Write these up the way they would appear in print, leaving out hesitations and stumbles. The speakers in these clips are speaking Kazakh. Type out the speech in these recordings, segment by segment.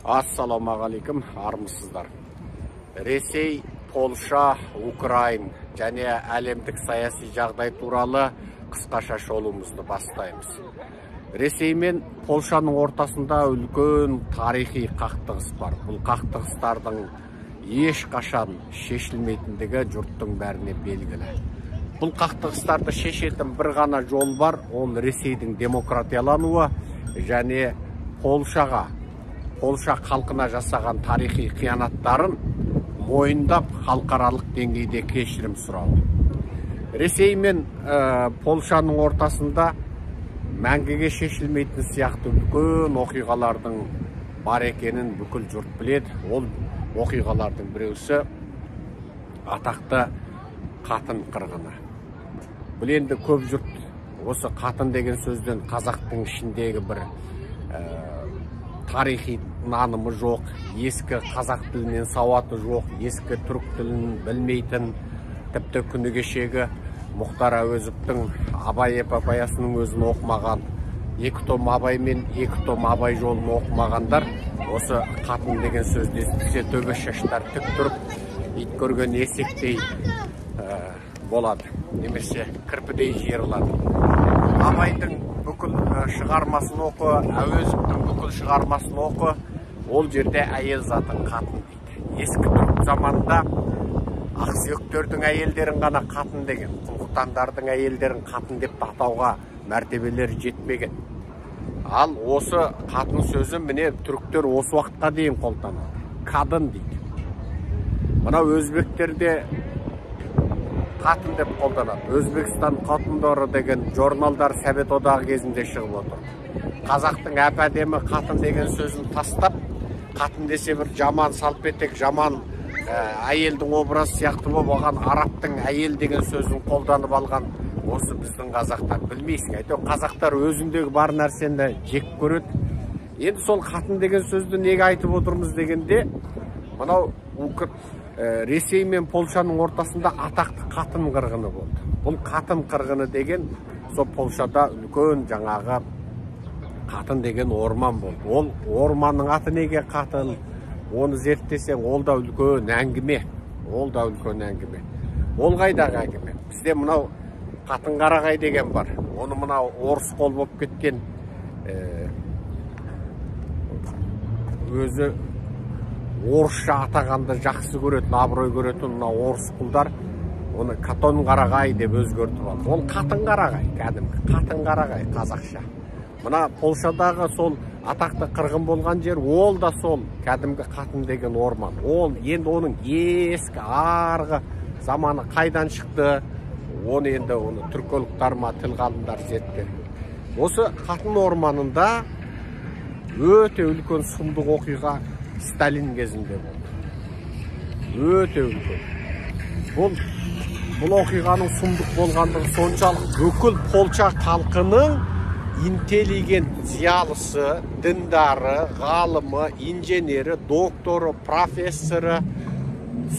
Ассалаумағалейкум, армысыздар. Ресей, Полша, Украин және әлемдік саяси жағдай туралы қысқаша шолуымызды бастаймыз. Ресей мен Полшаның ортасында үлкен тарихи қақтығыс бар. Бұл қақтығыстардың ешқашан шешілмейтіндігі жұрттың бәріне белгілі. Бұл қақтығыстарды шешетін бір ғана жол бар, ол Ресейдің демократиялануы және Полша халқына жасаған тарихи қиянаттарын мойындап халықаралық деңгейде кешірім сұрау. Ресей мен Полшаның ортасында мәңгіге шешілмейтін сияқты үлкен оқиғалардың бар екенін бүкіл жұрт біледі. Ол оқиғалардың біреусі атақты қатын қырғыны. Бұл енді көп жұрт осы қатын деген сөзден қазақтың ішіндегі бір тарихи нанымы жоқ, ескі қазақ тілінен сауаты жоқ, ескі түрік тілін білмейтін, тіпті күні кешегі Мұхтар Әуезовтің Абай эпопеясының өзін оқымаған, 2 том Абай мен 2 том Абай жолын оқымағандар осы қатын деген сөзді естісе төбе шаштар тік тұрып, ит көрген есектей болады, немесе кірпідей жиырылады. Абайдың бүкіл шығармасын оқы, Әуезовтің бүкіл шығармасын оқы, ол жерде әйел затын қатын дейді. Ескі түрік заманда ақсүйектердің әйелдерін ғана қатын деген, құлқытандардың әйелдерін қатын деп атауға мәртебелері жетпеген. Ал осы қатын сөзі міне түріктер осы уақытқа дейін қолданады. Кадын дейді. Мына өзбектерде қатын деп қолданады. Өзбекстан қатындары деген журналдар Совет одағы кезінде шығып отыр. Қазақтың әп-әдемі қатын деген сөзін тастап, қатын десе бір жаман салпетек, жаман әйелдің образы сияқты болып алған арабтың әйел деген сөзін қолданып алған осы біздің қазақтар. Білмейсің, әйтеуір қазақтар өзіндегі бар нәрсені жек көреді. Енді сол қатын деген сөзді неге айтып отырмыз дегенде, мынау Ресей мен Полшаның ортасында атақты қатын қырғыны болды. Бұл қатын қырғыны деген сол Полшада үлкен жаңағы қатын деген орман болды. Ол орманның аты неге қатын? Оны зерттесең, ол да үлкен әңгіме. Ол Ол қайдағы әңгіме? Бізде мынау қатын қарағай деген бар. Оны мынау орыс қол болып кеткен өзі орысша атағанды жақсы көретін, абырой көретін мына орыс құлдар оны қатон қарағай деп өзгертіп алды. Ол қатын қарағай, кәдімгі қатын қарағай қазақша. Мына Полшадағы сол атақты қырғын болған жер, ол да сол кәдімгі қатын деген орман. Ол енді оның ескі арғы заманы қайдан шықты, оны енді түркологтар ма, тіл ғалымдар зерттеді. Осы қатын орманында өте үлкен сұмдық оқиға Сталин кезінде болды. Өте үлкен. Бұл оқиғаның сұмдық болғандығы соншалық бүкіл Полша халқының интеллигент зиялысы, діндары, ғалымы, инженері, докторы, профессоры,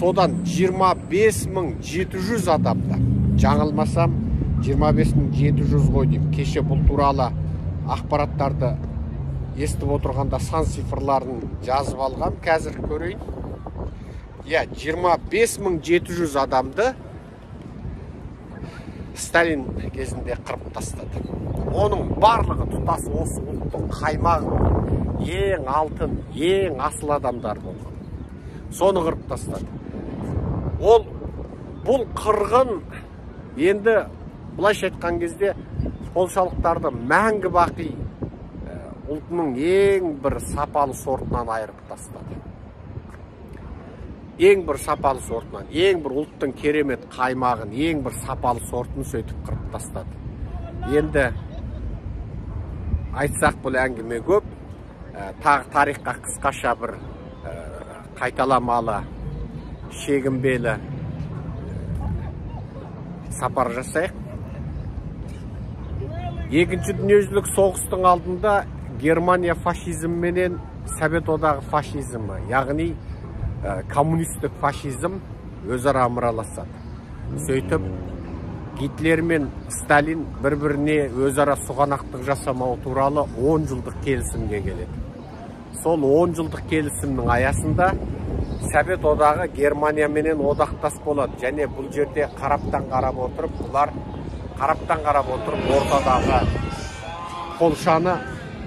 содан 25.700 адамда, жаңылмасам 25.700 ғой деймін. Кеше бұл туралы ақпараттарды естіп отырғанда сан цифрларын жазып алғам, қазір көрейін. 25.700 адамды Сталин кезінде қырып тастады. Оның барлығы тұтас осы ұлттың қаймағы, ең алтын, ең асыл адамдар болған. Соны қырып тастады. Бұл қырғын енді былайша айтқан кезде полшалықтарды мәңгі бақи ұлтының ең бір сапалы сортынан айырып тастады. Ең бір сапалы сортынан, ең бір ұлттың керемет қаймағын, ең бір сапалы сортын сөйтіп қырып тастады. Енді айтсақ бұл әңгіме көп, тағы тарихқа қысқаша бір қайталамалы, шегінбелі сапар жасайық. Екінші дүниежүзілік соғыстың алдында Германия фашизмменен Совет одағы фашизмі, яғни коммунистік фашизм өзара ымыраласады. Сөйтіп Гитлер мен Сталин бір-біріне өзара сұғанақтық жасамау туралы 10 жылдық келісімге келеді. сол 10 жылдық келісімнің аясында Совет одағы Германия менен одақтас болады. Және бұл жерде қараптан қарап отырып ортадағы Полшаны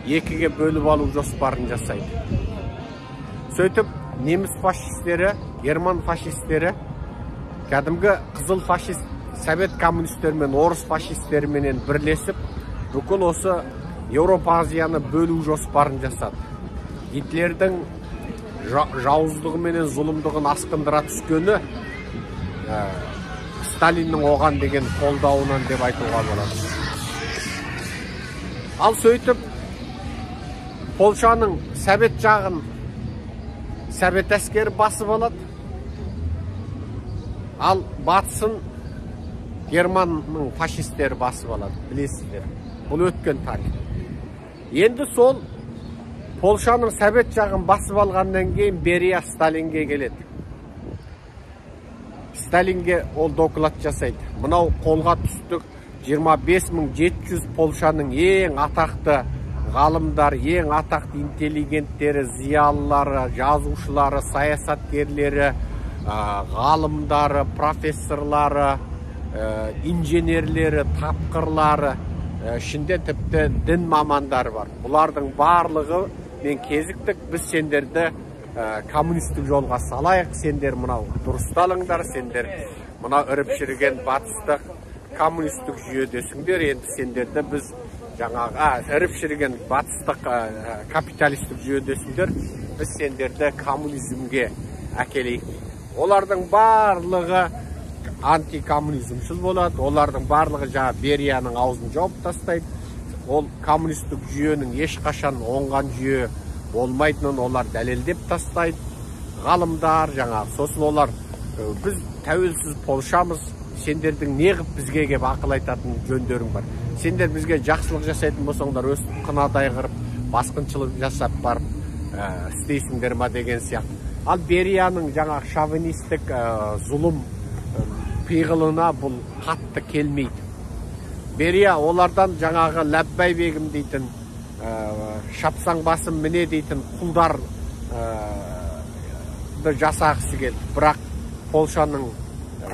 екіге бөліп алу жоспарын жасайды. Сөйтіп неміс фашистері, герман фашистері, кәдімгі қызыл фашист, совет коммунистері мен орыс фашистері менен бірлесіп, бүкіл осы Еуропа Азияны бөлу жоспарын жасады. Гитлердің жауыздығы менен зұлымдығын асқындыра түскені Сталиннің оған деген қолдауынан деп айтуға болады. Ал сөйтіп Полшаның совет жағын совет әскері басып алады. Ал батысын Германның фашистері басып алады, білесіздер. Бұл өткен тарих. Енді сол Полшаның совет жағын басып алғаннан кейін Берия Сталинге келеді. Сталинге ол доклад жасайды. Мынау қолға түстік 25.700 Полшаның ең атақты ғалымдар, ең атақты интеллигенттері, зиялылары, жазушылары, саясаткерлері, ғалымдары, профессорлары, инженерлері, тапқырлары, ішінде тіпті дін мамандары бар. Бұлардың барлығы мен кезіктік, біз сендерді коммунистік жолға салайық, сендер мынау дұрысталыңдар, сендер мынау үріп шіріген батыстық коммунистік жүйедесіңдер, енді сендерді біз жаңағы үріп шіріген батыстық капиталистік жүйедесіңдер, біз сендерді коммунизмге әкелейік. Олардың барлығы антикоммунизмшіл болады, олардың барлығы жаңа Берияның аузын жауып тастайды. Ол коммунистік жүйенің ешқашан оңған жүйе болмайтынын олар дәлелдеп тастайды. Ғалымдар жаңағы, сосын олар біз тәуелсіз Полшамыз, сендердің неғып бізге кеп ақыл айтатын жөндерің бар. Сендер бізге жақсылық жасайтын болсаңдар, өстіп қынадай қырып, басқыншылық жасап барып істейсіңдер ма деген сияқты. Ал Берияның жаңағы шовинистік зұлым пиғылына бұл қатты келмейді. Берия олардан жаңағы Ләббай бегім дейтін, шапсаң басым міне дейтін құлдар жасағысы келді. Бірақ Полшаның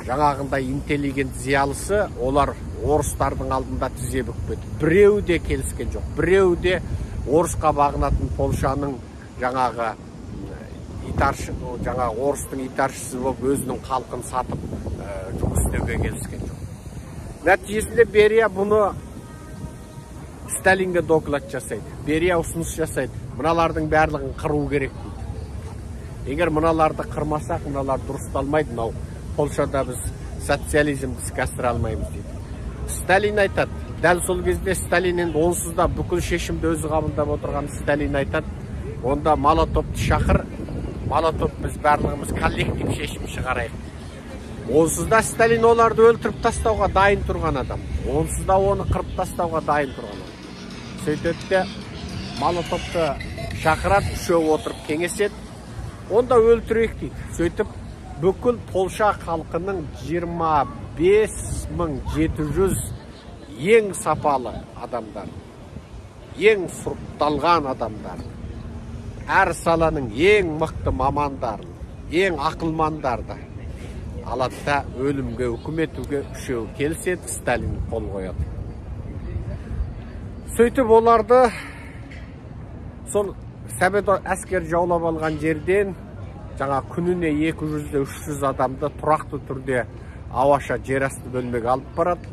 жаңағындай интеллигент зиялысы олар орыстардың алдында тізе бүкпеді. Біреу де келіскен жоқ. Біреу де орысқа бағынатын Полшаның жаңағы орыстың итаршысы болып өзінің халқын сатып жұмыс істеуге келіскен жоқ. Нәтижесінде Берия бұны Сталинге доклад жасайды. Берия ұсыныс жасайды. Мыналардың барлығын қыру керек дейді. Егер мыналарды қырмасақ, мыналар дұрысталмайды, мынау Полшада біз социализмді іске асыра алмаймыз дейді. Сталин айтады. Дәл сол кезде Сталин енді онсыз да бүкіл шешімді өзі қабылдап отырған Сталин айтады. Онда Молотовты шақыр, Молотов біз барлығымыз коллектив шешім шығарайық. Онсыз да Сталин оларды өлтіріп тастауға дайын тұрған адам. Онсыз да оны қырып тастауға дайын тұрған адам. Сөйтеді, Молотовты шақырады, үшеуі отырып кеңеседі. Онда өлтірейік дейді. Сөйтіп, бүкіл Полша халқының 25.700 ең сапалы адамдар, ең сұрыпталған адамдар, әр саланың ең мықты мамандарын, ең ақылмандарды алады да өлімге үкім етуге үшеуі келіседі, Сталин қол қояды. Сөйтіп оларды сол совет әскер жаулап алған жерден жаңа күніне 200-300 адамды тұрақты түрде ауаша жерасты бөлмеге алып барады.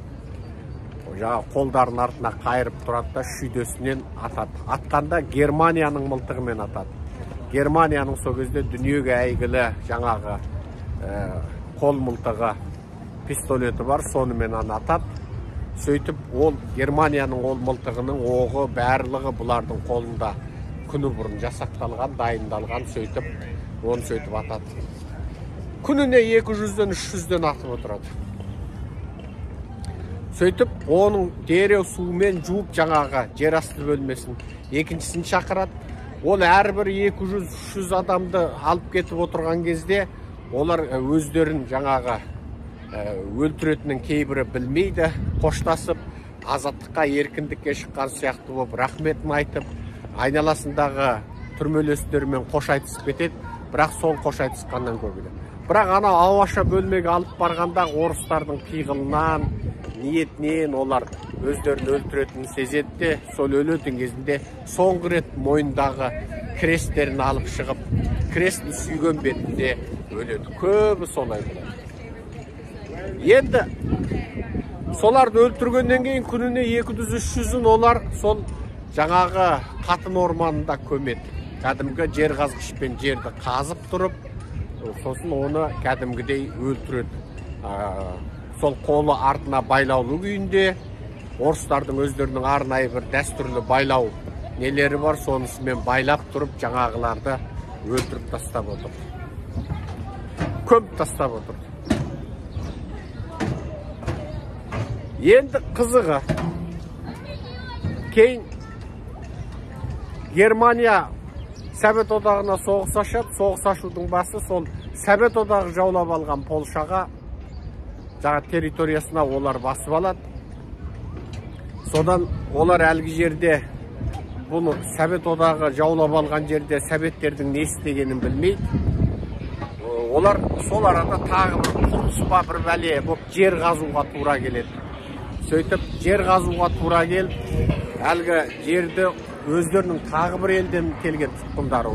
Жаңа қолдарын артына қайырып тұрады да шүйдесінен атады. Атқанда Германияның мылтығымен атады. Германияның сол кезде дүниеге әйгілі жаңағы қол мылтығы пистолеті бар, сонымен атады. Сөйтіп ол Германияның ол мылтығының оғы барлығы бұлардың қолында күні бұрын жасақталған, дайындалған, сөйтіп оны сөйтіп атады. Күніне 200-300-ден атып отырады. Сөйтіп оның дереу суымен жуып жаңағы жерасты бөлмесін екіншісін шақырады. Ол әрбір 200-300 адамды алып кетіп отырған кезде олар өздерін жаңағы өлтіретінін кейбірі білмейді, қоштасып, азаттыққа, еркіндікке шыққан сияқты болып рахметін айтып, айналасындағы түрмелестермен қош айтысып кетеді, бірақ сол қош айтысқаннан көбілі. Бірақ ана ауаша бөлмеге алып барғанда орыстардың пиғылынан, ниетінен олар өздерін өлтіретінін сезеді де, сол өлетін кезінде соңғы рет мойындағы крестерін алып шығып, крестін сүйген бетінде өледі. Көбі солай болады. Енді соларды өлтіргеннен кейін күніне 200-300-ін олар сол жаңағы қатын орманында көмеді. Кәдімгі жер қазғышпен жерді қазып тұрып, сосын оны кәдімгідей өлтіреді. Сол қолы артына байлаулы күйінде, орыстардың өздерінің арнайы бір дәстүрлі байлау нелері бар, сонысымен байлап тұрып, жаңағыларды өлтіріп тастап отыр. Көміп тастап отыр. Енді қызығы, кейін Германия Совет одағына соғыс ашады. Соғыс ашудың басы сол Совет одағы жаулап алған Полшаға жаңа территориясына олар басып алады. Содан олар әлгі жерде бұны Совет одағы жаулап алған жерде советтердің не істегенін білмейді. Олар сол арада тағы бір құрылыспа бір бәле болып жер қазуға тура келеді. Сөйтіп жер қазуға тура келіп, әлгі жерді өздерінің тағы бір елден келген тұтқындары,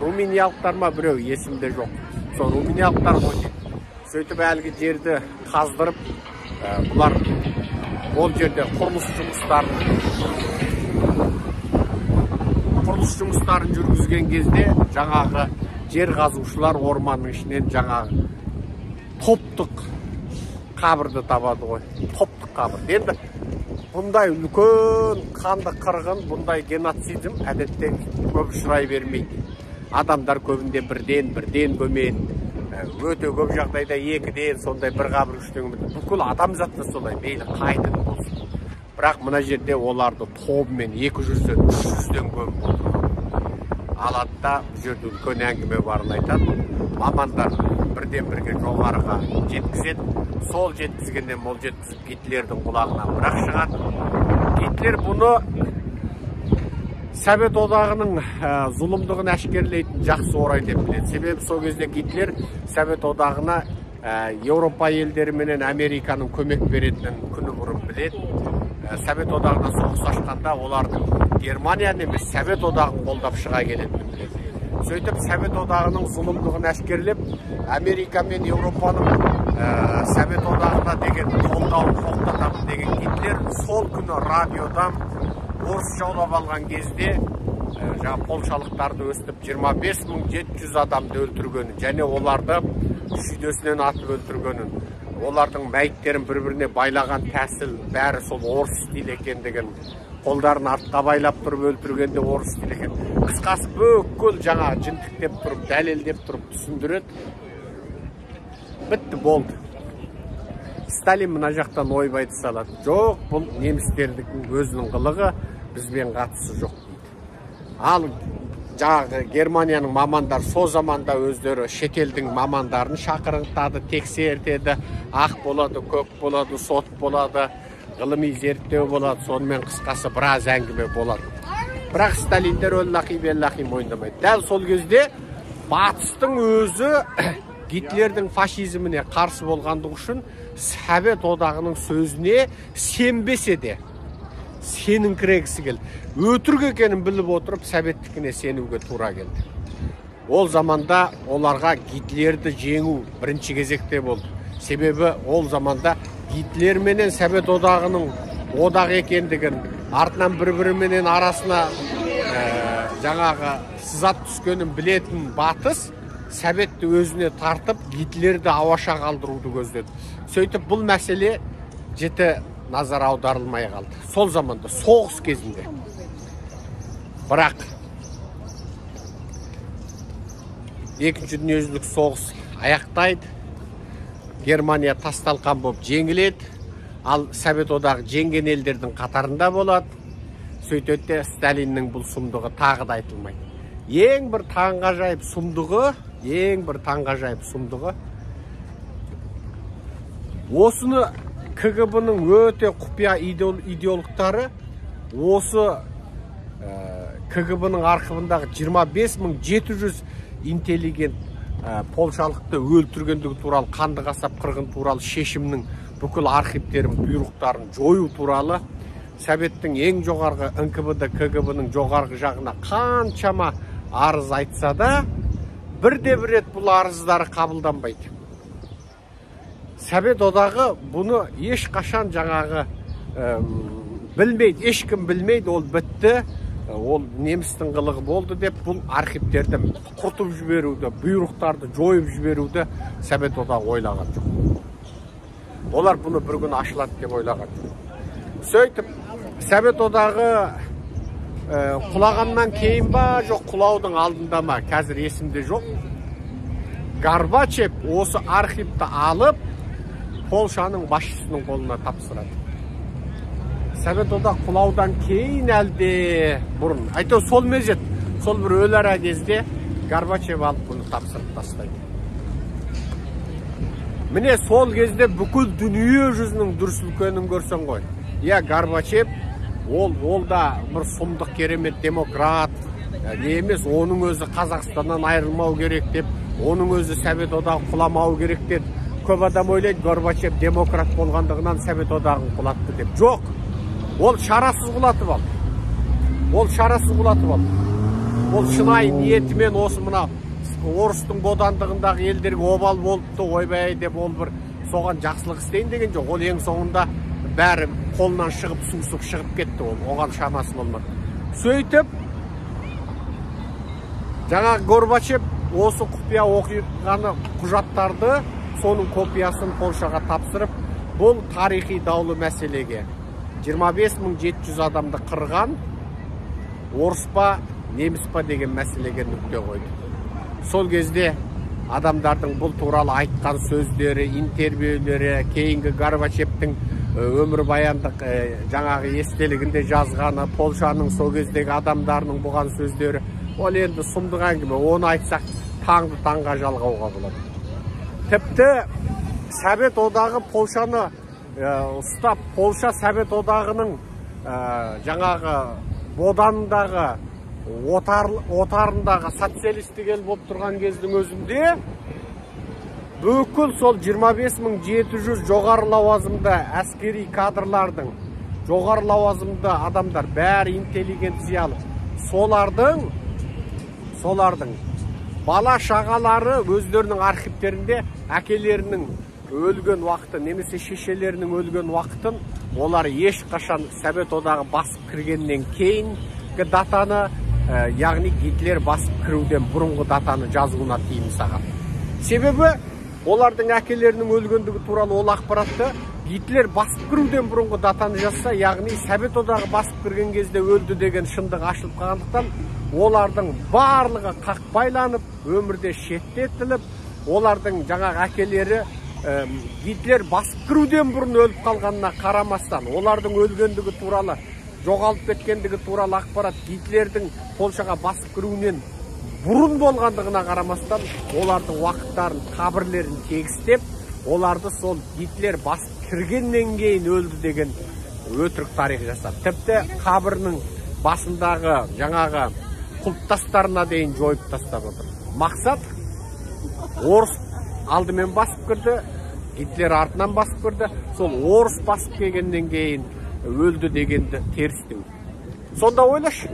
румыниялықтар ма біреу есімде жоқ. Сол румыниялықтар ғой. Сөйтіп әлгі жерді қаздырып, бұлар ол жерде құрылыс жұмыстарын жүргізген кезде жаңағы жер қазушылар орманның ішінен жаңағы топтық қабірді табады ғой. Топтық қабір. Енді бұндай үлкен қанды қырғын, бұндай геноцидім әдетте көп ұшырай бермейді. Адамдар көбінде бірден көмеді. Өте көп жағдайда екіден, сондай бір қабір үштен көмеді. Бүкіл адамзатта солай, мейлі қайтын болсын. Бірақ мына жерде оларды тобымен 200-ден 300-ден көміп отыр. Алады да бұл жерде үлкен әңгіме барын айтады. Мамандар бірден бірге жоғарыға жеткізеді. Сол жеткізгеннен мол жеткізіп Гитлердің құлағынан бірақ шығады. Гитлер бұны Совет одағының зұлымдығын әшкерлейтін жақсы орай деп біледі. Себебі сол кезде Гитлер Совет одағына Еуропа елдері менен Американың көмек беретінін күні бұрын біледі. Совет одағына соғыс ашқанда олардың Германияны емес Совет одағын қолдап шыға келетінін біледі. Сөйтіп Совет одағының зұлымдығын әшкерлеп, Америка мен Еуропаның Совет одағына деген қолдауын тоқтатамын деген Гитлер сол күні радиодан орыс жаулап алған кезде жаңа полшалықтарды өстіп 25.700 адамды өлтіргенін және оларды шүйдесінен атып өлтіргенін, олардың мәйіттерін бір-біріне байлаған тәсіл бәрі сол орыс стилі екендігін, қолдарын артқа байлап тұрып өлтіргенде орыс стилі екен. Қысқасы бүкіл жаңа жінтіктеп тұрып, дәлелдеп тұрып түсіндіреді. Бітті, болды. Сталин мына жақтан ойбайды салады. Жоқ, бұл немістердің өзінің қылығы, бізбен қатысы жоқ дейді. Ал жаңағы Германияның мамандар сол заманда өздері шетелдің мамандарын шақыртады, тексертеді, ақ болады, көк болады, сот болады, ғылыми зерттеу болады, сонымен қысқасы біраз әңгіме болады. Бірақ Сталиндер өллақи мойындамайды. Дәл сол кезде батыстың өзі Гитлердің фашизміне қарсы болғандығы үшін Совет одағының сөзіне сенбесе де сеніңкірегісі келді. Өтірік екенін біліп отырып, советтікіне сенуге тура келді. Ол заманда оларға Гитлерді жеңу бірінші кезекте болды. Себебі ол заманда Гитлер менен Совет одағының одақ екендігін, артынан бір-біріменен арасына жаңағы сызат түскенін білетін батыс Советті өзіне тартып, Гитлерді ауаша қалдыруды көздеді. Сөйтіп бұл мәселе жіті назар аударылмай қалды. Сол заманда, соғыс кезінде. Бірақ екінші дүниежүзілік соғыс аяқтайды. Германия тасталқан болып жеңіледі. Ал Совет одағы жеңген елдердің қатарында болады. Сөйтетте Сталиннің бұл сұмдығы тағы да айтылмайды. Ең бір таңғажайып сұмдығы, осыны КГБ-ның өте құпия идеологтары осы КГБ-ның архивындағы 25.700 интеллигент полшалықты өлтіргендігі туралы, қанды қасап қырғын туралы шешімнің бүкіл архивтерін, бұйрықтарын жою туралы Советтің ең жоғарғы НКВД, КГБ-ның жоғарғы жағына қаншама арыз айтса да, бірде-бір рет бұл арыздары қабылданбайды. Совет одағы бұны ешқашан жаңағы білмейді, ешкім білмейді, ол бітті, ол немістің қылығы болды деп, бұл архивтерді құртып жіберуді, бұйрықтарды жойып жіберуді Совет одағы ойлаған жоқ. Олар бұны бір күн ашылады деп ойлаған жоқ. Сөйтіп, Совет одағы құлағаннан кейін ба, жоқ құлаудың алдында ма, қазір есімде жоқ. Горбачев осы архивті алып, Полшаның басшысының қолына тапсырады. Совет одағы құлаудан кейін әлде бұрын. Айтау сол мезет, сол бір өлара кезде Горбачев алып бұны тапсырып тастайды. Міне сол кезде бүкіл дүние жүзінің дүрсілкенін көрсен ғой. Горбачев, ол да бір сұмдық керемет демократ, не емес, оның өзі Қазақстаннан айырылмау керек деп, оның өзі Совет одағы құламау керек деп. Көп адам ойлайды, Горбачев демократ болғандығынан Совет одағын құлатты деп. Жоқ, ол шарасыз құлатып ал. Ол шарасыз құлатып ал. Ол шынайы ниетімен осы мына орыстың бодандығындағы елдерге обал болыпты, ойбай деп ол бір соған жақсылық істейін деген жоқ. Ол ең соңында бәрі қолынан шығып, сусып шығып кетті, ол оған шамасы болмады. Сөйтіп, жаңа Горбачев осы құпия оқиғаны құжаттарды, соның копиясын Полшаға тапсырып, бұл тарихи даулы мәселеге 25.700 адамды қырған, орыс па, неміс па деген мәселеге нүкте қойды. Сол кезде адамдардың бұл туралы айтқан сөздері, интервьюлері, кейінгі Горбачевтің өмір баяндық жаңағы естелігінде жазғаны, Полшаның сол кездегі адамдарының бұған сөздері, ол енді сұмдық әңгіме, оны айтсақ таңды таңға жалғауға болады. Тіпті Совет одағы Полшаны ұстап, Полша Совет одағының жаңағы боданындағы, отарындағы социалистік ел болып тұрған кездің өзінде бүкіл сол 25.700 жоғары лауазымды әскери кадрлардың, жоғары лауазымды адамдар, бәрі интеллигент зиялы. Солардың бала шағалары өздерінің архивтерінде әкелерінің өлген уақыты, немесе шешелерінің өлген уақытын, олар ешқашан Совет одағы басып кіргеннен кейінгі датаны, яғни Гитлер басып кіруден бұрынғы датаны жазуына тыйым салған. Себебі олардың әкелерінің өлгендігі туралы ол ақпаратты Гитлер басып кіруден бұрынғы датаны жазса, яғни Совет одағы басып кірген кезде өлді деген шындық ашылып қалғандықтан, олардың барлығы қақпайланып, өмірде шеттетіліп, олардың жаңағы әкелері Гитлер басып кіруден бұрын өліп қалғанына қарамастан, олардың өлгендігі туралы, жоғалып кеткендігі туралы ақпарат Гитлердің Полшаға басып кіруінен бұрын болғандығына қарамастан, олардың уақыттарын, қабірлерін тегістеп, оларды сол Гитлер басып кіргеннен кейін өлді деген өтірік тарих жасап. Тіпті қабірінің басындағы жаңағы құлпытастарына дейін жойып тастап отыр. Мақсат, орыс алдымен басып кірді, Гитлер артынан басып кірді, сол орыс басып келгеннен кейін өлді дегенді терістеу. Сонда ойлашы,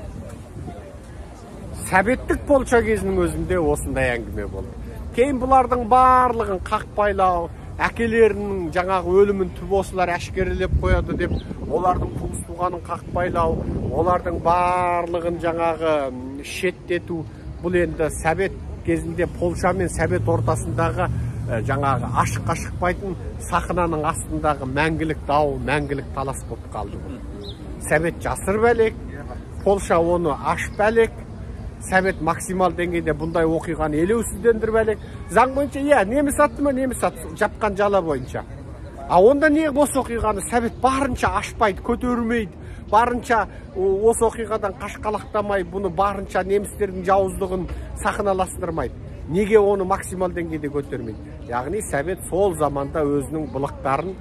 Советтік Полша кезінің өзінде осындай әңгіме болды. Кейін бұлардың барлығын қақпайлау, әкелерінің жаңағы өлімін түбі осылар әшкерелеп қояды деп, олардың туыс туғанын қақпайлау, олардың барлығын жаңағы шеттету, бұл енді Совет кезінде Полша мен Совет ортасындағы жаңағы ашыққа шықпайтын сахнаның астындағы мәңгілік дау, мәңгілік талас болып қалды. Совет жасырып әлек, Полша оны ашып әлек, Совет максимал деңгейде бұндай оқиғаны елеусіздендіріп әлек. Заң бойынша, неміс атты ма, неміс атты, жапқан жала бойынша. Онда не осы оқиғаны Совет барынша ашпайды, көтермейді, барынша осы оқиғадан қашқалақтамай, бұны барынша немістердің жауыздығын сахналастырмайды. Неге оны максимал деңгейде көтермейді? Яғни Совет сол заманда өзінің бұлықтарын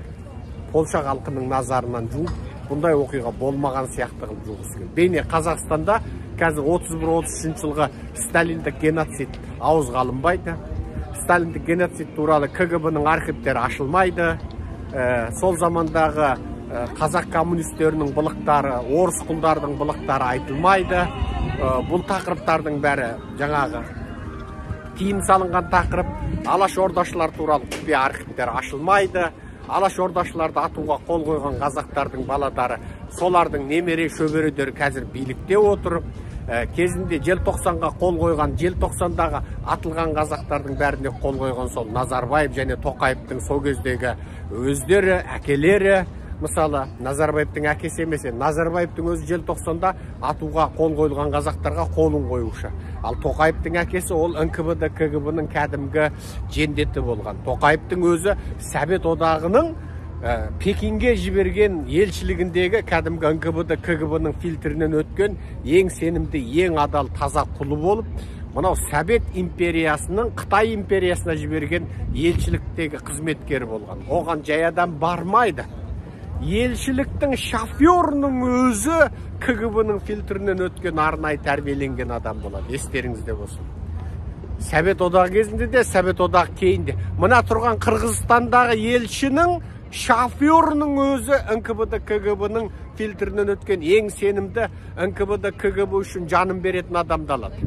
Полша халқының назарынан жуып, бұндай оқиға болмаған сияқты қылып жуғысы келді. Бейне Қазақстанда қазір 31-33 жылғы сталиндік геноцид ауызға алынбайды. Сталиндік геноцид туралы КГБ-ның архивтері ашылмайды. Сол замандағы қазақ коммунистерінің былықтары, орыс құлдардың былықтары айтылмайды. Бұл тақырыптардың бәрі жаңағы тиым салынған тақырып. Алаш ордашылар туралы құпия архивтері ашылмайды. Алаш ордашыларды атуға қол қойған қазақтардың баладары, солардың немере шөбередері қазір билікте отыр. Кезінде желтоқсанға қол қойған, желтоқсандағы атылған қазақтардың бәріне қол қойған сол Назарбаев және Тоқаевтың сол кездегі өздері, әкелері. Мысалы, Назарбаевтың әкесі емес, Назарбаевтың өзі желтоқсанда атуға қол қойылған қазақтарға қолын қоюшы. Ал Тоқаевтың әкесі ол НКВД, КГБ-ның кәдімгі жендеті болған. Тоқаевтың өзі Совет одағының Пекинге жіберген елшілігіндегі кәдімгі НКВД, КГБ-ның фильтрінен өткен ең сенімді, ең адал, таза құлы болып, мынау Совет империясының Қытай империясына жіберген елшіліктегі қызметкері болған. Оған жай адам бармайды. Елшіліктің шоферінің өзі КГБ-ның фильтрінен өткен арнайы тәрбиеленген адам болады. Естеріңізде болсын. Совет одағы кезінде де, Совет одағы кейінде. Мына тұрған Қырғызстандағы елшінің шоферінің өзі НКВД, КГБ-ның фильтрінен өткен ең сенімді НКВД, КГБ үшін жанын беретін адамды алады.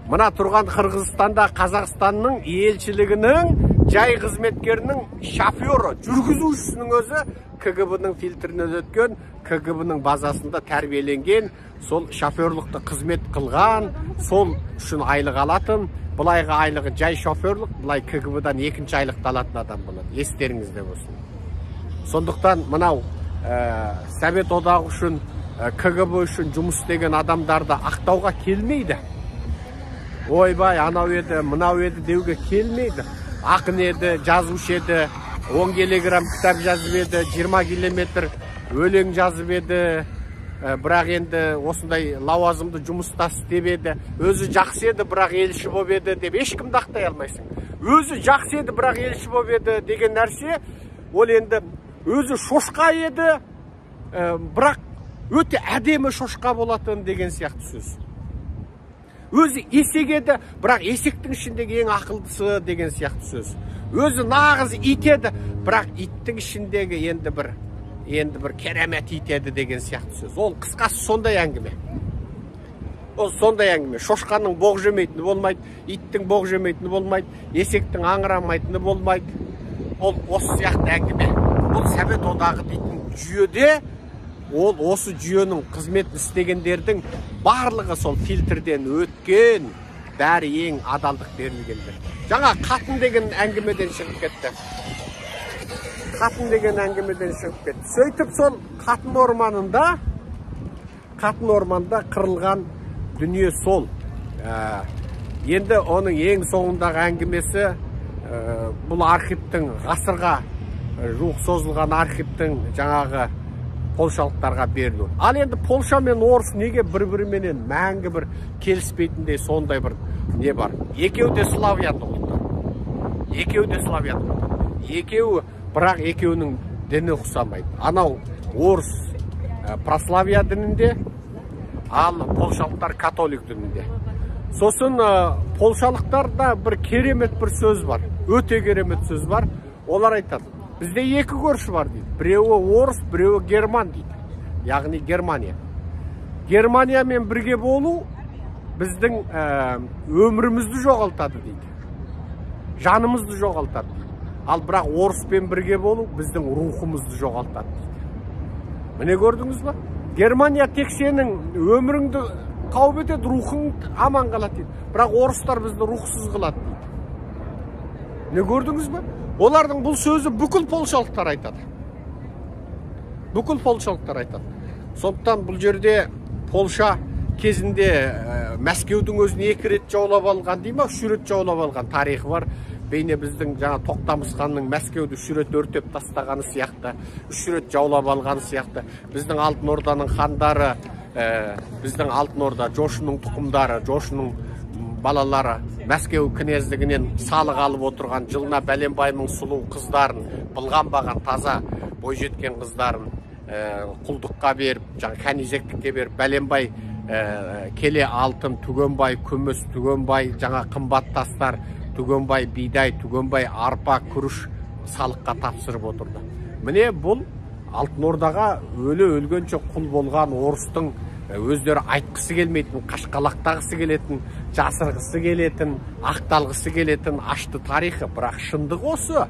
Мына тұрған Қырғызстанда Қазақстанның елшілігінің жай қызметкерінің шофері, жүргізушісінің өзі КГБ-ның фильтрінен өткен, КГБ-ның базасында тәрбиеленген, сол шоферлықты қызмет қылған, сол үшін айлық алатын, бұлайға айлығы жай шоферлық, бұлай КГБ-дан екінші айлықты алатын адам болады. Естеріңізде болсын. Сондықтан мынау Совет одағы үшін, КГБ үшін жұмыс істеген адамдарды ақтауға келмейді. Ойбай, анау еді, мынау еді деуге келмейді. Ақын еді, жазушы еді, 10 килограмм кітап жазып еді, 20 километр өлең жазып еді, бірақ енді осындай лауазымды жұмыста істеп еді. Өзі жақсы еді, бірақ елші боп еді деп ешкімді ақтай алмайсың. Өзі жақсы еді, бірақ елші боп еді деген нәрсе, ол енді өзі шошқа еді, бірақ өте әдемі шошқа болатын деген сияқты сөз. Өзі есек еді, бірақ есектің ішіндегі ең ақылдысы деген сияқты сөз. Өзі нағыз ит еді, бірақ иттің ішіндегі енді бір керемет ит еді деген сияқты сөз. Ол қысқасы сондай әңгіме. Ол сондай әңгіме. Шошқаның боқ жемейтіні болмайды, иттің боқ жемейтіні болмайды, есектің аңырамайтыны болмайды. Ол осы сияқты әңгіме. Ол Совет одағы дейтін жүйеде, ол осы жүйенің қызметін істегендердің барлығы сол фильтрден өткен, бәрі ең адалдық берілгендер. Жаңа қатын деген әңгімеден шығып кетті. Сөйтіп сол қатын орманында қырылған дүние сол. Енді оның ең соңындағы әңгімесі бұл архивтің ғасырға жуық созылған архивтің жаңағы полшалықтарға берілу. Ал енді Полша мен орыс неге бір-біріменен мәңгі бір келіспейтіндей сондай бір не бар? Екеуі де славян ұлттар. Екеуі, бірақ екеуінің діні ұқсамайды. Анау орыс прославия дінінде, ал полшалықтар католик дінінде. Сосын полшалықтарда бір керемет бір сөз бар. Өте керемет сөз бар. Олар айтады: бізде екі көрші бар дейді. Біреуі орыс, біреуі герман дейді. Яғни Германия. Германиямен бірге болу біздің өмірімізді жоғалтады дейді. Жанымызды жоғалтады дейді. Ал бірақ орыспен бірге болу біздің рухымызды жоғалтады дейді. Міне көрдіңіз ба? Германия тек сенің өміріңді қауіп етеді, рухың аман қалады дейді. Бірақ орыстар бізді рухсыз қылады дейді. Не көрдіңіз ба? Олардың бұл сөзі бүкіл полшалықтар айтады. Сондықтан бұл жерде Полша кезінде Мәскеудің өзін 2 рет жаулап алған дей ма, 3 рет жаулап алған тарихы бар. Бейне біздің жаңа Тоқтамыс ханның Мәскеуді 3 рет өртеп тастағаны сияқты, 3 рет жаулап алғаны сияқты. Біздің Алтын Орданың хандары, біздің Алтын Орда, Жошының тұқымдары, Жошының балалары Мәскеу князьдігінен салық алып отырған, жылына бәленбайның сұлу қыздарын, былғанбаған таза бойжеткен қыздарын құлдыққа беріп, жаңа кәнизектікке беріп, бәленбай келе алтын, түгенбай күміс, түгенбай жаңа қымбат тастар, түгенбай бидай, түгенбай арпа, күріш салыққа тапсырып отырды. Міне бұл Алтын Ордаға өлгенше құл болған орыстың өздері айтқысы келмейтін, қашқалақтағысы келетін, жасырғысы келетін, ақталғысы келетін ашты тарихы, бірақ шындық осы.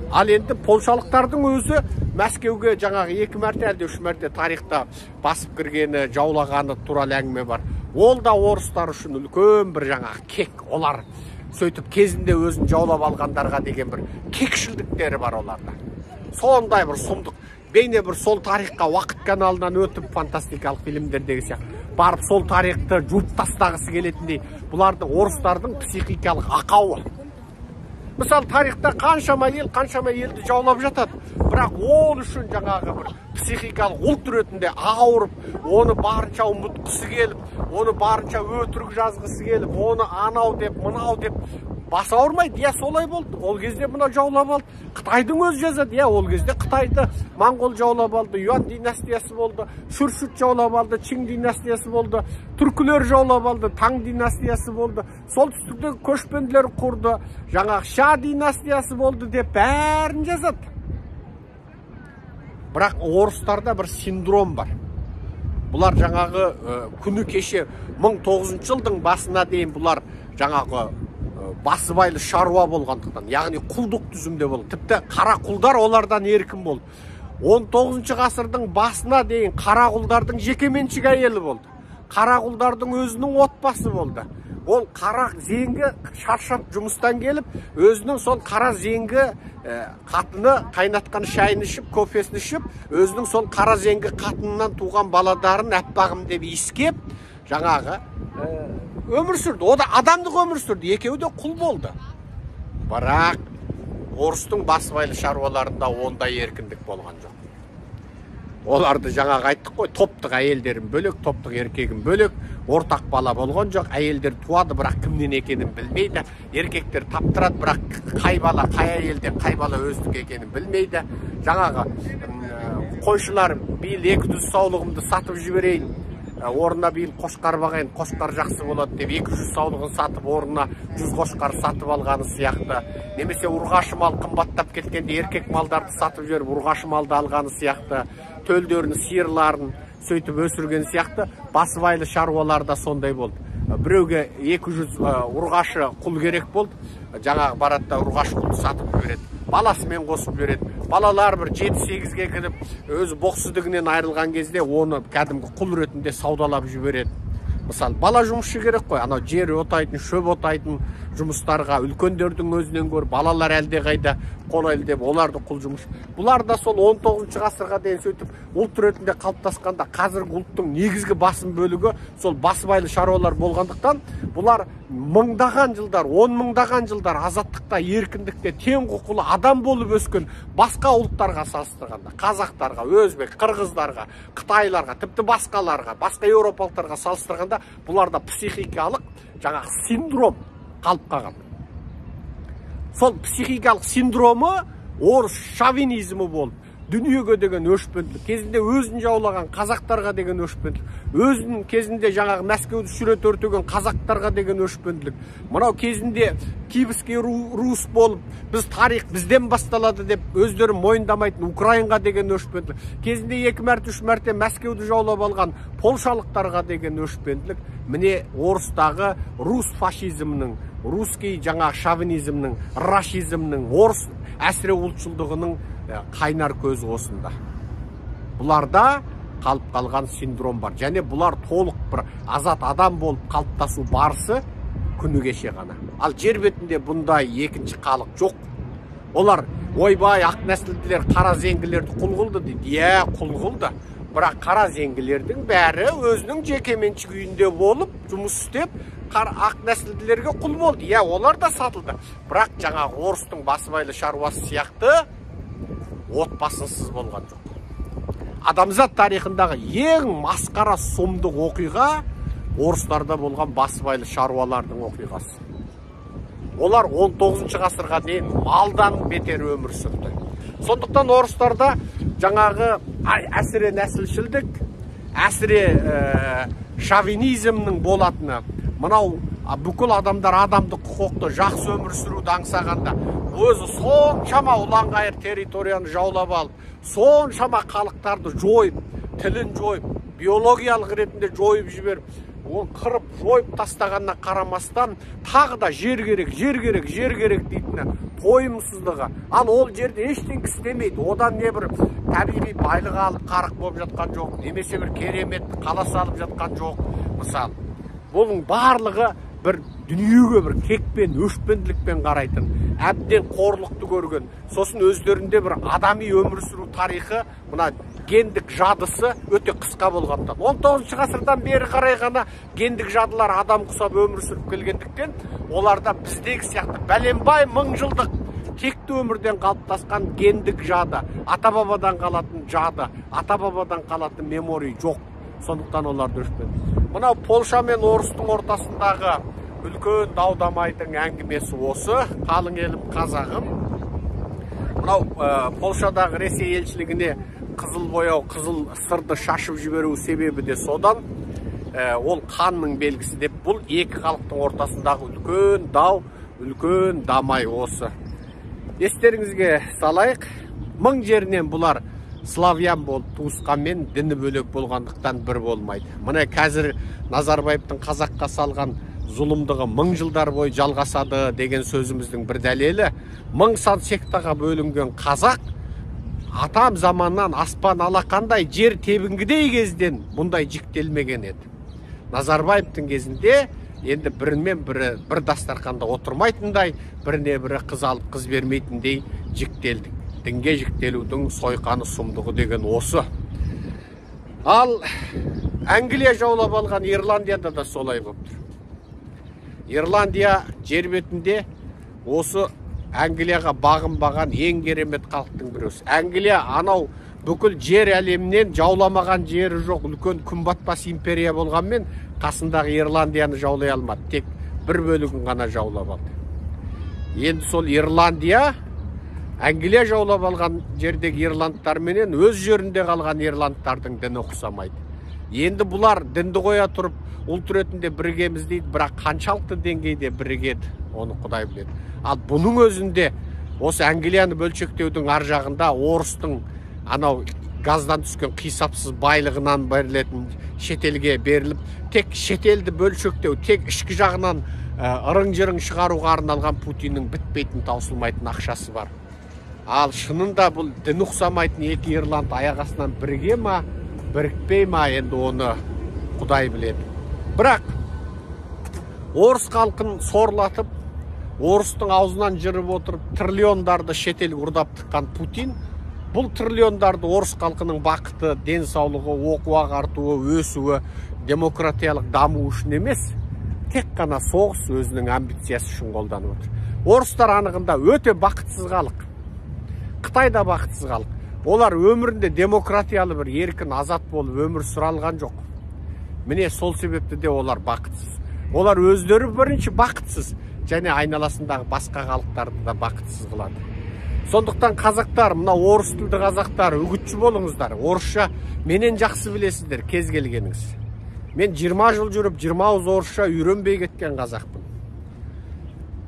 Ал енді полшалықтардың өзі Мәскеуге жаңағы 2 мәрте әлде 3 мәрте тарихта басып кіргені, жаулағаны туралы әңгіме бар. Ол да орыстар үшін үлкен бір жаңағы кек. Олар сөйтіп кезінде өзін жаулап алғандарға деген бір кекшілдіктері бар оларда. Сондай бір сұмдық. Бейне бір сол тарихқа уақыт каналынан өтіп фантастикалық фильмдердегі сияқты барып сол тарихты жуып тастағысы келетіндей, бұлардың орыстардың психикалық ақауы. Мысалы тарихта қаншама елді жаулап жатады, бірақ ол үшін жаңағы бір психикалық ұлт ретінде ауырып, оны барынша ұмытқысы келіп, оны барынша өтірік жазғысы келіп, оны анау деп, мынау деп бас ауырмайды. Я солай болды. Ол кезде мына жаулап алды. Қытайдың өзі жазады. Я ол кезде Қытайды Моңғол жаулап алды, Юан династиясы болды, Шүршүт жаулап алды, Чин династиясы болды, түркілер жаулап алды, Таң династиясы болды, солтүстіктегі көшпенділер құрды, жаңағы Ша династиясы болды деп бәрін жазады. Бірақ орыстарда бір синдром бар. Бұлар жаңағы күні кеше 1900 жылдың басына дейін бұлар жаңағы басыбайлы шаруа болғандықтан, яғни құлдық түзімде болды. Тіпті қара құлдар олардан еркін болды. 19 ғасырдың басына дейін қара құлдардың жекеменшік әйелі болды. Қара құлдардың өзінің отбасы болды. Ол қара зеңгі шаршап жұмыстан келіп, өзінің сол қара зеңгі қатыны қайнатқан шайын ішіп, кофесін ішіп, өзінің сол қара зеңгі қатынынан туған баладарын әппағым деп иіскеп, жаңағы өмір сүрді. О да адамдық өмір сүрді. Екеуі де құл болды. Бірақ орыстың басыбайлы шаруаларында ондай еркіндік болған жоқ. Оларды жаңағы айттық қой, топтық әйелдерін бөлек, топтық еркегін бөлек, ортақ бала болған жоқ. Әйелдер туады, бірақ кімнен екенін білмейді. Еркектер таптырады, бірақ қай бала, қай әйелден қай бала өздік екенін білмейді. Жаңағы қойшылар биыл 200 саулығымды сатып жіберейін, орнына биыл қошқар бағайын, қошқар жақсы болады деп 200 саулығын сатып, орнына 100 қошқар сатып алғаны сияқты. Немесе ұрғашы мал қымбаттап кеткенде еркек малдарды сатып жіберіп, ұрғашы малды алғаны сияқты. Төлдерін, сиырларын сөйтіп өсірген сияқты. Басыбайлы шаруаларда сондай болды. Біреуге 200 ұрғашы құл керек болды. Жаңағы баратта ұрғашы құлды сатып береді. Баласымен қосып береді. Балалар бір 7-8-ге кіріп, өзі боқсыздығынан айырылған кезде оны кәдімгі құл ретінде саудалап жібереді. Мысалы, бала жұмысшы керек қой, анау жер отайтын, шөп отайтын жұмыстарға үлкендердің өзінен гөрі балалар әлде қайда қолайлы деп оларды құл жұмыс. Бұлар да сол 19 ғасырға дейін сөйтіп ұлт ретінде қалыптасқанда қазіргі ұлттың негізгі басым бөлігі сол басыбайлы шаруалар болғандықтан, бұлар мыңдаған жылдар, 10 мыңдаған жылдар азаттықта, еркіндікте тең құқылы адам болып өскен басқа ұлттарға салыстырғанда, қазақтарға, өзбек, қырғыздарға, қытайларға, тіпті басқаларға, басқа еуропалықтарға салыстырғанда бұларда психикалық жаңағы синдром қалып қалған. Сол психикалық синдромы орыс шовинизмі болып, дүниеге деген өшпенділік, кезінде өзін жаулаған қазақтарға деген өшпенділік, өзінің кезінде жаңағы Мәскеуді сүрет өртеген қазақтарға деген өшпенділік, мынау кезінде Киевский Рус болып, біз тарих бізден басталады деп өздері мойындамайтын Украинға деген өшпенділік, кезінде 2 мәрте 3 мәрте Мәскеуді жаулап алған полшалықтарға деген өшпенділік, міне орыстағы рус фашизмінің, русский жаңағы шовинизмнің, рашизмнің, орыс әсіре ұлтшылдығының қайнар көзі осында. Бұларда қалып қалған синдром бар. Және бұлар толық бір азат адам болып қалыптасу барысы күні кеше ғана. Ал жер бетінде бұндай екінші халық жоқ. Олар ойбай ақ нәсілділер қара зеңгілерді құл қылды дейді. Иә, құл қылды. Бірақ қара зеңгілердің бәрі өзінің жекеменшік үйінде болып, жұмыс істеп, ақ нәсілділерге құл болды. Иә, олар да сатылды. Бірақ жаңағы орыстың басыбайлы шаруасы сияқты отбасысыз болған жоқ. Адамзат тарихындағы ең масқара сұмдық оқиға орыстарда болған басыбайлы шаруалардың оқиғасы. Олар 19 ғасырға дейін малдан бетер өмір сүрді. Сондықтан орыстарда жаңағы әсіре нәсілшілдік, әсіре шовинизмнің болатыны, мынау бүкіл адамдар адамдық құқықты жақсы өмір сүруді аңсағанда, өзі соншама ұланғайыр территорияны жаулап алып, соншама халықтарды жойып, тілін жойып, биологиялық ретінде жойып жіберіп, ол қырып жойып тастағанына қарамастан, тағы да жер керек дейтіні тойымсыздығы. Ал ол жерде ештеңе істемейді. Одан не бір табиғи байлық алып қарық болып жатқан жоқ, немесе бір керемет қала салып жатқан жоқ. Мысалы, бұның барлығы бір дүниеге бір кекпен, өшпенділікпен қарайтын, әбден қорлықты көрген, сосын өздерінде бір адами өмір сүру тарихы, мына гендік жадысы өте қысқа болғандықтан. 19 ғасырдан бері қарай ғана гендік жадылар адам құсап өмір сүріп келгендіктен, оларда біздегі сияқты бәленбай мың жылдық текті өмірден қалыптасқан гендік жады, ата-бабадан қалатын жады, ата-бабадан қалатын меморий жоқ. Сондықтан оларды өшпенді. Мынау Польша мен Орыстың ортасындағы үлкен дау-дамайдың әңгімесі осы. Қалың елім қазағым. Мынау Польшадағы Ресей елшілігіне қызыл бояу, қызыл сырды шашып жіберу себебі де содан. Ол қанның белгісі деп, бұл екі халықтың ортасындағы үлкен дау, үлкен дамай осы. Естеріңізге салайық, мың жерінен бұлар славян болып туысқанмен діні бөлек болғандықтан бір болмайды. Мына қазір Назарбаевтың қазаққа салған зұлымдығы мың жылдар бойы жалғасады деген сөзіміздің бір дәлелі. Мың сан сектаға бөлінген қазақ атам заманнан аспан алақандай жер тебінгідей кезден бұндай жіктелмеген еді. Назарбаевтың кезінде енді бірімен бірі бір дастарханда отырмайтындай, біріне бірі қыз алып қыз бермейтіндей жіктелдік. Дінге жіктелудің сойқаны сұмдығы деген осы. Ал Англия жаулап алған Ирландияда да солай болып тұр. Ирландия жер бетінде осы Англияға бағынбаған ең керемет халықтың біреусі. Англия анау бүкіл жер әлемінен жауламаған жері жоқ, үлкен күнбатпас империя болғанмен қасындағы Ирландияны жаулай алмады. Тек бір бөлігін ғана жаулап алды. Енді сол Ирландия Англия жаулап алған жердегі ирландтарменен өз жерінде қалған ирландтардың діні ұқсамайды. Енді бұлар дінді қоя тұрып ұлт ретінде бірігеміз дейді, бірақ қаншалықты деңгейде бірігеді, оны Құдай біледі. Ал бұның өзінде осы Англияны бөлшектеудің ар жағында орыстың анау газдан түскен қисапсыз байлығынан берілетін шетелге беріліп, тек шетелді бөлшектеу, тек ішкі жағынан ырың-жырың шығаруға арналған Путиннің бітпейтін таусылмайтын ақшасы бар. Ал шынында бұл дін ұқсамайтын екі Ирланд аяқ астынан бірге ма, бірікпей ма, енді оны Құдай біледі. Бірақ орыс халқын сорлатып, орыстың аузынан жырып отырып, триллиондарды шетел ұрдап тыққан Путин, бұл триллиондарды орыс халқының бақыты, денсаулығы, оқу ағартуы, өсуі, демократиялық даму үшін емес, тек қана соғыс өзінің амбициясы үшін қолданып отыр. Орыстар анығында өте бақытсыз халық. Қытай да бақытсыз халық. Олар өмірінде демократиялы бір еркін азат болып өмір сүралған жоқ. Міне сол себепті де олар бақытсыз. Олар өздері бірінші бақытсыз, және айналасындағы басқа халықтарды да бақытсыз қылады. Сондықтан қазақтар, мына орыс тілді қазақтар, үгітші болыңыздар. Орысша менен жақсы білесіздер кез келгеніңіз. Мен 20 жыл жүріп, 20 ауыз орысша үйренбей кеткен қазақпын.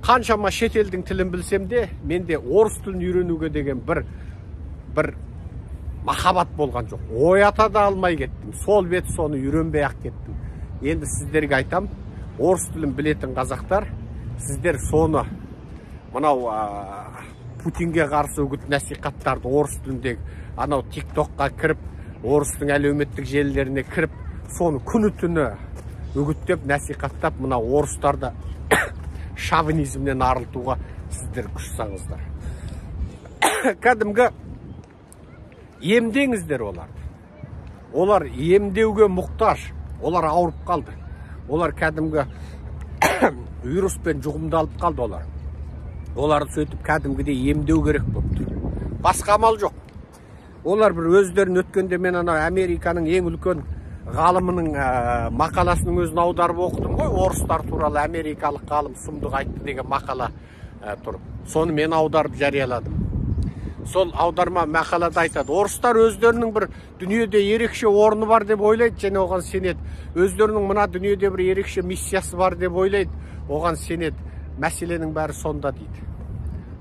Қаншама шетелдің тілін білсем де, менде орыс тілін үйренуге деген бір махаббат болған жоқ. Оята да алмай кеттім. Сол бет соны үйренбей ақ кеттім. Енді сіздерге айтам, орыс тілін білетін қазақтар, сіздер соны мынау Путинге қарсы үгіт насихаттарды орыс тіліндегі анау TikTokқа кіріп, орыстың әлеуметтік желілеріне кіріп, соны күні түні үгіттеп насихаттап, мына орыстарды шовинизмнен арылтуға сіздер күш салыңыздар. Кәдімгі емдеңіздер оларды. Олар емдеуге мұқтаж. Олар ауырып қалды. Олар кәдімгі вируспен жұғымдалып қалды олар. Оларды сөйтіп кәдімгідей емдеу керек болып тұр. Басқа амал жоқ. Олар бір өздерін өткенде мен ана Американың ең үлкен ғалымының мақаласының өзін аударып оқыдым ғой, орыстар туралы америкалық ғалым сұмдық айтты деген мақала тұр. Соны мен аударып жарияладым. сол аударма мақалада айтады. Орыстар өздерінің бір дүниеде ерекше орны бар деп ойлайды, және оған сенеді. Өздерінің мына дүниеде бір ерекше миссиясы бар деп ойлайды, оған сенеді. Мәселенің бәрі сонда дейді.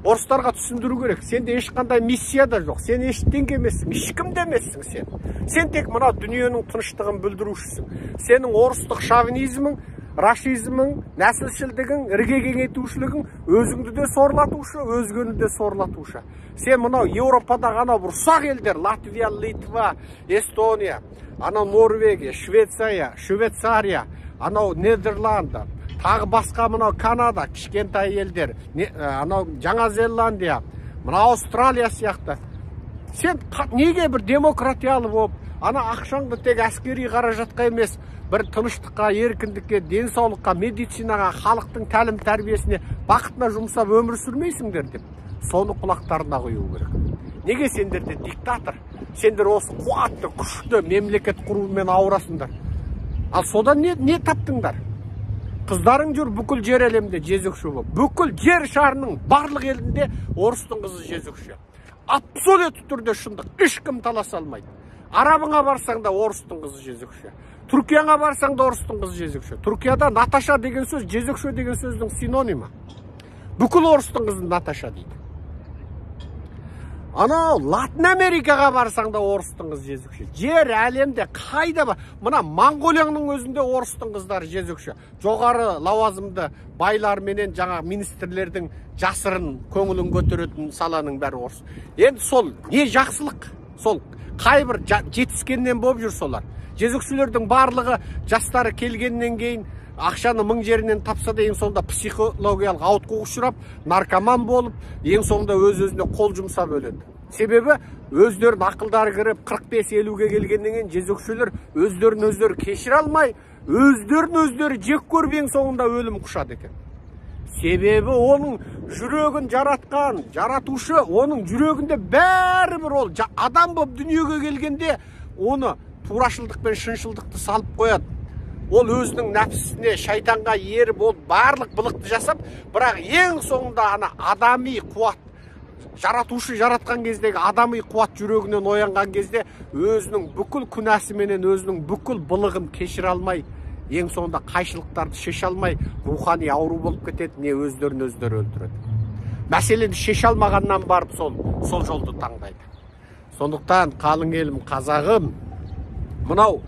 Орыстарға түсіндіру керек. Сенде ешқандай миссия да жоқ. Сен ештеңе емессің, ешкім де емессің сен. Сен тек мына дүниенің тыныштығын білдірушісің. Сенің орыстық шовинизмің, рашизмің, нәсілшілдігің, ірге кеңейтушілігің өзіңді де сорлатушы, өзгені де сорлатушы. Сен мынау Еуропада ғана бір ұсақ елдер, Латвия, Литва, Эстония, анау Норвегия, Швейцария, анау Нидерланды, тағы басқа мынау Канада, кішкентай елдер, анау Жаңа Зеландия, мынау Австралия сияқты. Сен неге бір демократиялы болып, ана ақшаңды тек әскери қаражатқа емес, бір тыныштыққа, еркіндікке, денсаулыққа, медицинаға, халықтың тәлім тәрбиесіне, бақытына жұмсап өмір сүрмейсіңдер деп, соны құлақтарына құю керек. Неге сендерде диктатор? Сендер осы қуатты, күшті мемлекет құрумен ауырасыңдар. Ал содан не таптыңдар? Қыздарың жүр бүкіл жер әлемде жезөкше болып. Бүкіл жер шарының барлық елінде орыстың қызы жезөкше. Абсолютті түрде шындық, ешкім таласа алмайды. Арабыңа барсаң да орыстың қызы жезөкше. Түркияға барсаң да орыстың қызы жезөкше. Түркияда Наташа деген сөз жезөкше деген сөздің синонимі. Бүкіл орыстың қызы Наташа дейді. Анау Латын Америкаға барсаң да орыстың қызы жезөкше. Жер әлемде қайда бар? Мына Монғолияның өзінде орыстың қыздары жезөкше. Жоғары лауазымды байлар менен жаңа министрлердің жасырын көңілін көтеретін саланың бәрі орыс. Енді сол не жақсылық? Сол қайбір жетіскеннен болып жүр солар. Жезөкшелердің барлығы жастары келгеннен кейін ақшаны мың жерінен тапса да ең соңында психологиялық ауытқуға ұшырап, наркоман болып, ең соңында өз-өзіне қол жұмсап өледі. Себебі өздерінің ақылдары кіріп 45-50-ге келгеннен кейін жезөкшелер өздерін кешіре алмай, өздері жек көріп ең соңында өлім құшады екен. Себебі оның жүрегін жаратқан, жаратушы, оның жүрегінде бәрібір ол адам болып дүниеге келгенде оны турашылдық пен шыншылдықты салып қояды. Ол өзінің нәпсісіне, шайтанға еріп, ол барлық былықты жасап, бірақ ең соңында ана адами қуат, жаратушы жаратқан кездегі адами қуат жүрегінен оянған кезде өзінің бүкіл күнәсіменен өзінің бүкіл былығын кешіре алмай, ең соңында қайшылықтарды шеше алмай, рухани ауру болып кетеді, не өздерін өлтіреді. Мәселені шеше алмағаннан барып сол жолды таңдайды. Сондықтан қалың елім, қазағым, мынау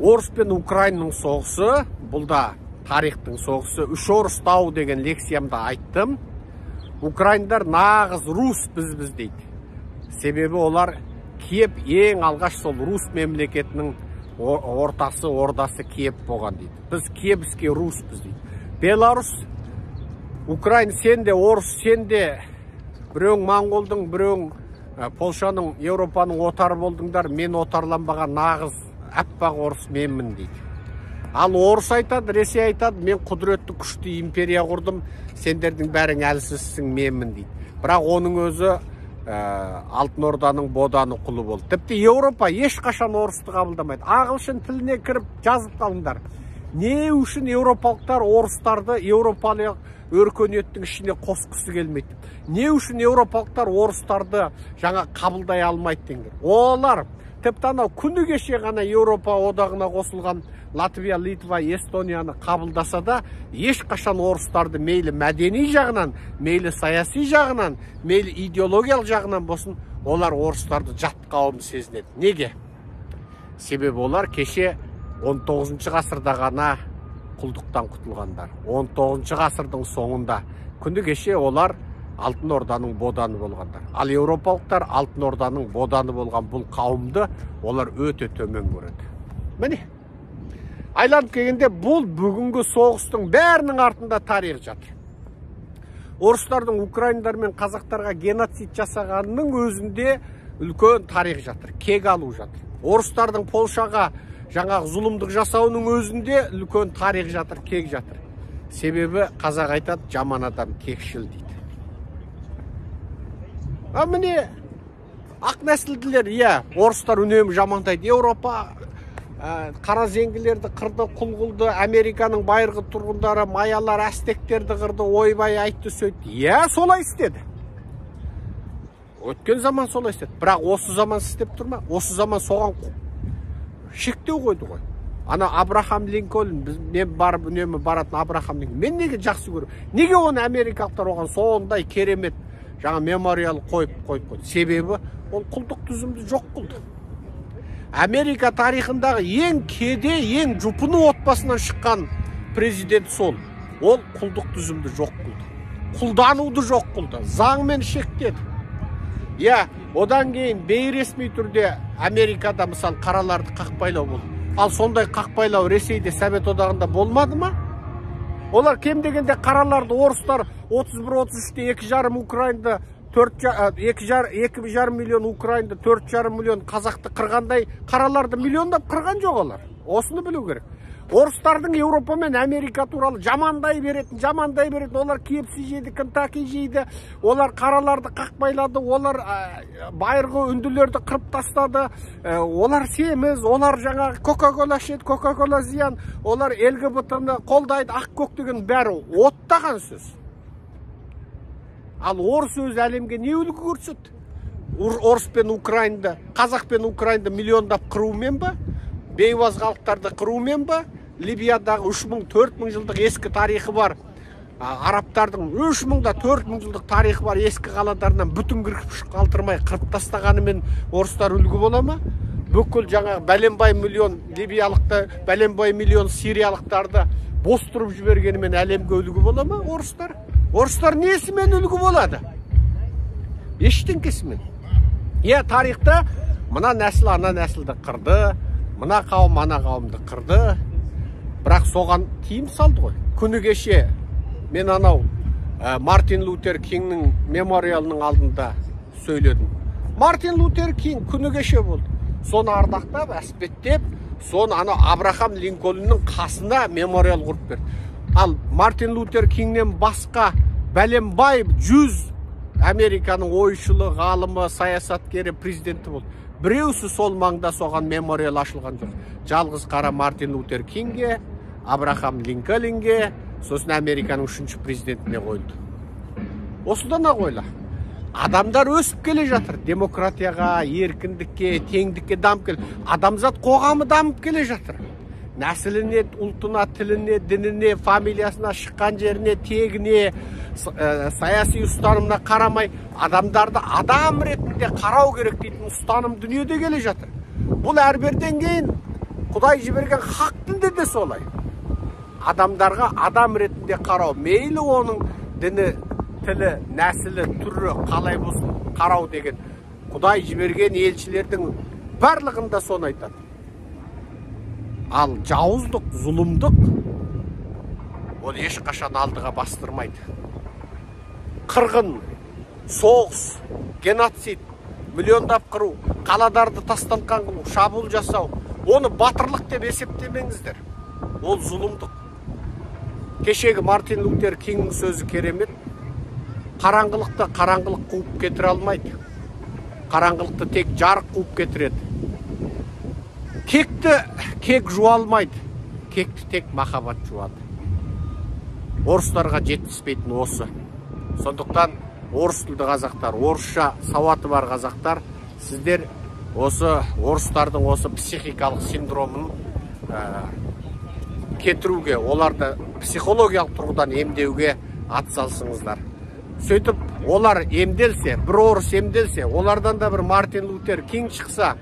орыс пен Украинаның соғысы, бұл да тарихтың соғысы. Үш орыс тауы деген лекциямда айттым. Украиндар нағыз рус біз дейді. Себебі олар Киев ең алғаш сол рус мемлекетінің ордасы Киев болған дейді. Біз Киевский рус біз дейді. Беларус, Украин сен де, орыс сен де, біреуің Монғолдың, біреуің Полшаның, Еуропаның отары болдыңдар, мен отарланбаған нағыз әппақ орыс менмін дейді. Ал орыс айтады, Ресей айтады, мен құдіретті күшті империя құрдым, сендердің бәрің әлсізсің менмін дейді. Бірақ оның өзі Алтын Орданың боданы құлы болды. Тіпті Еуропа ешқашан орысты қабылдамайды. Ағылшын тіліне кіріп жазып қалыңдар. Не үшін еуропалықтар орыстарды еуропалық өркениеттің ішіне қосқысы келмейді? Не үшін еуропалықтар орыстарды жаңа қабылдай алмайды деңдер? Олар тіпті анау күні кеше ғана Еуропа одағына қосылған Латвия, Литва, Эстонияны қабылдаса да, ешқашан орыстарды мейлі мәдени жағынан, мейлі саяси жағынан, мейлі идеологиялық жағынан болсын, олар орыстарды жат қауым сезінеді. Неге? Себебі олар кеше 19 ғасырда ғана құлдықтан құтылғандар. 19 ғасырдың соңында күні кеше олар Алтын Орданың боданы болғандар. Ал еуропалықтар Алтын Орданың боданы болған бұл қауымды олар өте төмен көреді. Міне, айланып келгенде бұл бүгінгі соғыстың бәрінің артында тарих жатыр. Орыстардың украиндар мен қазақтарға геноцид жасағанның өзінде үлкен тарих жатыр, кек алу жатыр. Орыстардың Полшаға жаңағы зұлымдық жасауының өзінде үлкен тарих жатыр, кек жатыр. Себебі қазақ айтады, жаман адам кекшіл дейді. Міне, ақ нәсілділер, орыстар үнемі жамандайды. Еуропа қара зеңгілерді қырды, құл қылды, Американың байырғы тұрғындары, маялар, әстектерді қырды, ойбай айтты сөйтті. Солай істеді. Өткен заман солай істеді. Бірақ осы заман істеп тұр ма? Осы заман соған шектеу қойды ғой. Ана Абрахам Линкольн, мен барып үнемі баратын Абрахам Линкольн. Мен неге жақсы көрем? Неге оны америкалықтар оған сондай керемет жаңа мемориал қойып қойды? Себебі ол құлдық түзімді жоқ қылды. Америка тарихындағы ең кеде, ең жұпыны отбасынан шыққан президент сол. Ол құлдық түзімді жоқ қылды. Құлдануды жоқ қылды. Заңмен шектеді. Одан кейін бейресми түрде Америкада мысалы қараларды қақпайлау болды. Ал сондай қақпайлау Ресейде, Совет одағында болмады ма? Олар кем дегенде қараларды орыстар 31-33-те 2,5 Украинды 2,5 миллион Украинды 4,5 миллион қазақты қырғандай қараларды миллиондап қырған жоқ олар. Осыны білу керек. Орыстардың Еуропа мен Америка туралы жамандай беретін, олар KFC жейді, Kentucky жейді, олар қараларды қақпайлады, олар байырғы үнділерді қырып тастады, олар семіз, олар жаңағы Coca-Cola ішеді, Coca-Cola зиян, олар ЛГБТ-ны қолдайды, ақ көк деген бәрі оттаған сөз. Ал орыс өз әлемге не үлгі көрсетті? Орыс пен Украинды, қазақ пен Украинды миллиондап қырумен ба? Бейуаз халықтарды қырумен ба? Либиядағы 3000-4000 жылдық ескі тарихы бар. Арабтардың 3000-4000 жылдық тарихы бар ескі қалаларынан бүтін кірпіш қалдырмай қырып тастағанымен орыстар үлгі бола ма? Бүкіл жаңағы бәленбай миллион либиялықты, бәленбай миллион сириялықтарды бос тұрып жібергенімен әлемге үлгі бола ма орыстар? Орыстар несімен үлгі болады? Ештеңкесімен. Тарихта мына нәсіл ана нәсілді қырды, мына қауым ана қауымды қырды. Бірақ соған тиым салды ғой. Күні кеше мен анау Мартин Лутер Кингнің мемориалының алдында сөйледім. Мартин Лутер Кинг күні кеше болды. Соны ардақтап, әспеттеп, соны ана Абрахам Линкольнның қасына мемориал құрып берді. Ал Мартин Лутер Кингнен басқа бәленбай 100 Американың ойшылы, ғалымы, саясаткері, президенті болды. Біреусі сол маңда соған мемориал ашылған жоқ. Жалғыз қара Мартин Лутер Кингге, Абрахам Линкольнге, сосын Американың 3-ші президентіне қойды. Осыдан қойла. Адамдар өсіп келе жатыр. Демократияға, еркіндікке, теңдікке дамып келе. Адамзат қоғамы дамып келе жатыр. Нәсіліне, ұлтына, тіліне, дініне, фамилиясына, шыққан жеріне, тегіне, саяси ұстанымына қарамай, адамдарды адам ретінде қарау керек дейтін ұстаным дүниеде келе жатыр. Бұл әрберден кейін Құдай жіберген хақ дінде де солай. Адамдарға адам ретінде қарау, мейлі оның діні, тілі, нәсілі, түрі қалай болсын қарау деген Құдай жіберген елшілердің барлығында соны айтады. Ал жауыздық, зұлымдық ол ешқашан алдыға бастырмайды. Қырғын, соғыс, геноцид, миллиондап қыру, қаладарды тастан қылу, шабуыл жасау, оны батырлық деп есептемеңіздер. Ол зұлымдық. Кешегі Мартин Лутер Кингнің сөзі керемет. Қараңғылықты қараңғылық қуып кетіре алмайды. Қараңғылықты тек жарық қуып кетіреді. Кекті кек жуалмайды. Кекті тек махаббат жуады. Орыстарға жетіспейтін осы. Сондықтан орыс тілді қазақтар, орысша сауаты бар қазақтар, сіздер осы орыстардың осы психикалық синдромын кетіруге, оларды психологиялық тұрғыдан емдеуге атсалсыңыздар. Сөйтіп, олар емделсе, бір орыс емделсе, олардан да бір Мартин Лутер Кинг шықса,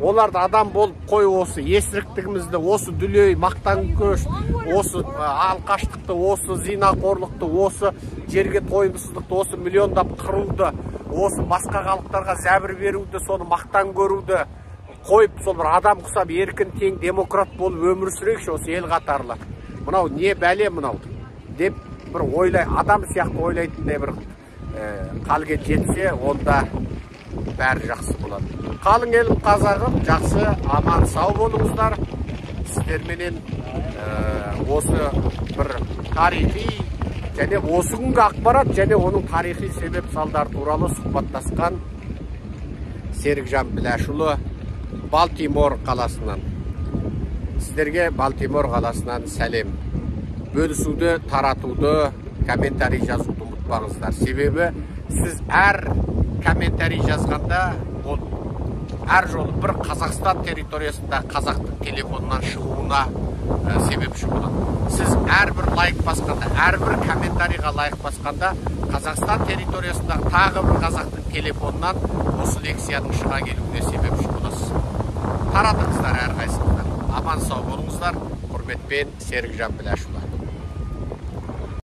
оларды адам болып қой осы есіріктігімізді, осы дүлей мақтанкөш, осы алқаштықты, осы зинақорлықты, осы жерге тойымсыздықты, осы миллиондап қыруды, осы басқа халықтарға зәбір беруді, соны мақтан көруді қойып, сол бір адам құсап еркін тең демократ болып өмір сүрейікші осы ел қатарлы. Мынау не бәле мынау деп бір ойлай, адам сияқты ойлайтындай бір қалге жетсе, онда бәрі жақсы болады. Қалың елім қазағым, жақсы, аман, сау болыңыздар. Сіздерменен осы бір тарихи және осы күнгі ақпарат және оның тарихи себеп салдар туралы сұхбаттасқан Серікжан Біләшұлы Балтимор қаласынан. Сіздерге Балтимор қаласынан сәлем. Бөлісуді, таратуды, комментарий жазуды ұмытпаңыздар. Себебі сіз әр комментарий жазғанда ол әр жолы бір Қазақстан территориясында қазақтың телефонынан шығуына себепші болады. Сіз әрбір лайк басқанда, әрбір комментарийға лайк басқанда Қазақстан территориясындағы тағы бір қазақтың телефонынан осы лекцияның шыға келуіне себепші боласыз. Таратыңыздар әрқайсыңыздар. Аман сау болыңыздар. Құрметпен Серікжан Біләшұлы.